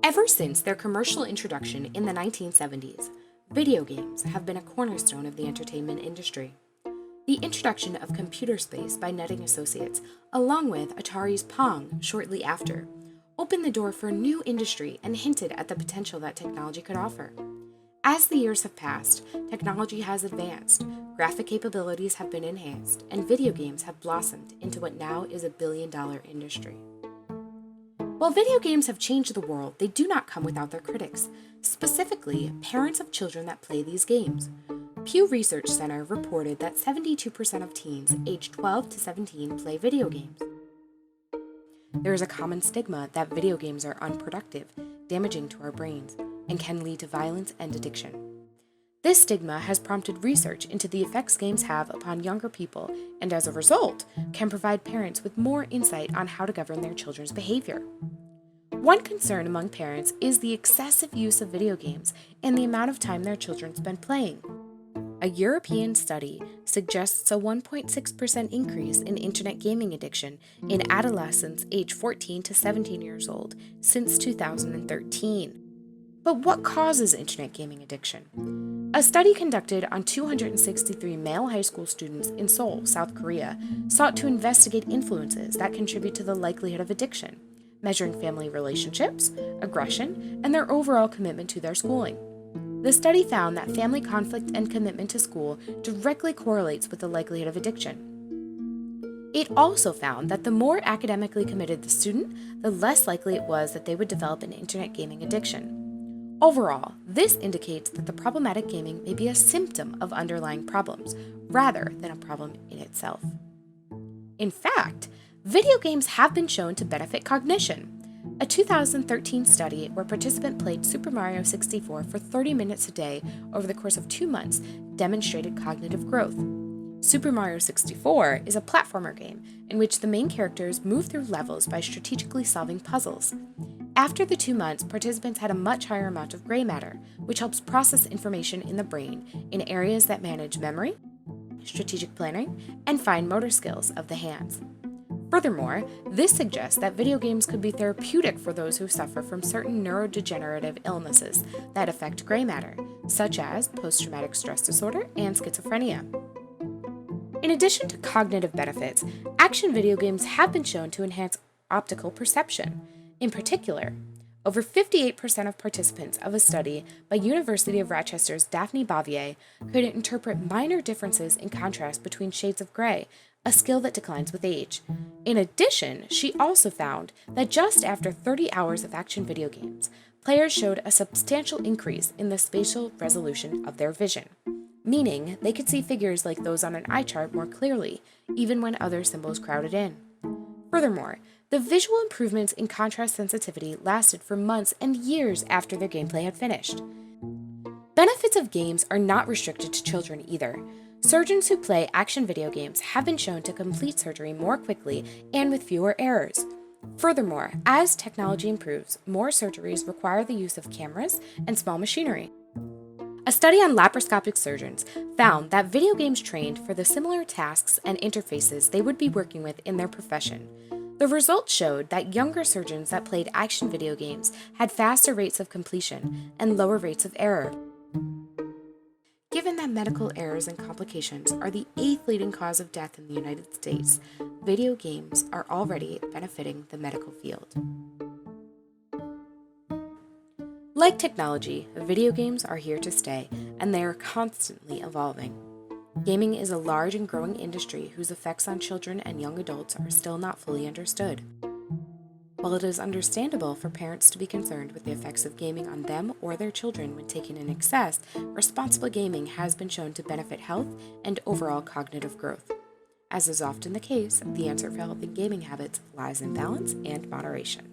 Ever since their commercial introduction in the 1970s, video games have been a cornerstone of the entertainment industry. The introduction of Computer Space by Netting Associates, along with Atari's Pong shortly after, opened the door for a new industry and hinted at the potential that technology could offer. As the years have passed, technology has advanced, graphic capabilities have been enhanced, and video games have blossomed into what now is a billion-dollar industry. While video games have changed the world, they do not come without their critics, specifically parents of children that play these games. Pew Research Center reported that 72% of teens aged 12 to 17 play video games. There is a common stigma that video games are unproductive, damaging to our brains, and can lead to violence and addiction. This stigma has prompted research into the effects games have upon younger people, and as a result, can provide parents with more insight on how to govern their children's behavior. One concern among parents is the excessive use of video games and the amount of time their children spend playing. A European study suggests a 1.6% increase in internet gaming addiction in adolescents aged 14 to 17 years old since 2013. But what causes internet gaming addiction? A study conducted on 263 male high school students in Seoul, South Korea, sought to investigate influences that contribute to the likelihood of addiction, measuring family relationships, aggression, and their overall commitment to their schooling. The study found that family conflict and commitment to school directly correlates with the likelihood of addiction. It also found that the more academically committed the student, the less likely it was that they would develop an internet gaming addiction. Overall, this indicates that the problematic gaming may be a symptom of underlying problems, rather than a problem in itself. In fact, video games have been shown to benefit cognition. A 2013 study where participants played Super Mario 64 for 30 minutes a day over the course of 2 months demonstrated cognitive growth. Super Mario 64 is a platformer game in which the main characters move through levels by strategically solving puzzles. After the 2 months, participants had a much higher amount of gray matter, which helps process information in the brain in areas that manage memory, strategic planning, and fine motor skills of the hands. Furthermore, this suggests that video games could be therapeutic for those who suffer from certain neurodegenerative illnesses that affect gray matter, such as post-traumatic stress disorder and schizophrenia. In addition to cognitive benefits, action video games have been shown to enhance optical perception. In particular, over 58% of participants of a study by University of Rochester's Daphne Bavier could interpret minor differences in contrast between shades of gray, a skill that declines with age. In addition, she also found that just after 30 hours of action video games, players showed a substantial increase in the spatial resolution of their vision, meaning they could see figures like those on an eye chart more clearly, even when other symbols crowded in. Furthermore, the visual improvements in contrast sensitivity lasted for months and years after their gameplay had finished. Benefits of games are not restricted to children either. Surgeons who play action video games have been shown to complete surgery more quickly and with fewer errors. Furthermore, as technology improves, more surgeries require the use of cameras and small machinery. A study on laparoscopic surgeons found that video games trained for the similar tasks and interfaces they would be working with in their profession. The results showed that younger surgeons that played action video games had faster rates of completion and lower rates of error. Given that medical errors and complications are the 8th leading cause of death in the United States, video games are already benefiting the medical field. Like technology, video games are here to stay, and they are constantly evolving. Gaming is a large and growing industry whose effects on children and young adults are still not fully understood. While it is understandable for parents to be concerned with the effects of gaming on them or their children when taken in excess, responsible gaming has been shown to benefit health and overall cognitive growth. As is often the case, the answer for healthy gaming habits lies in balance and moderation.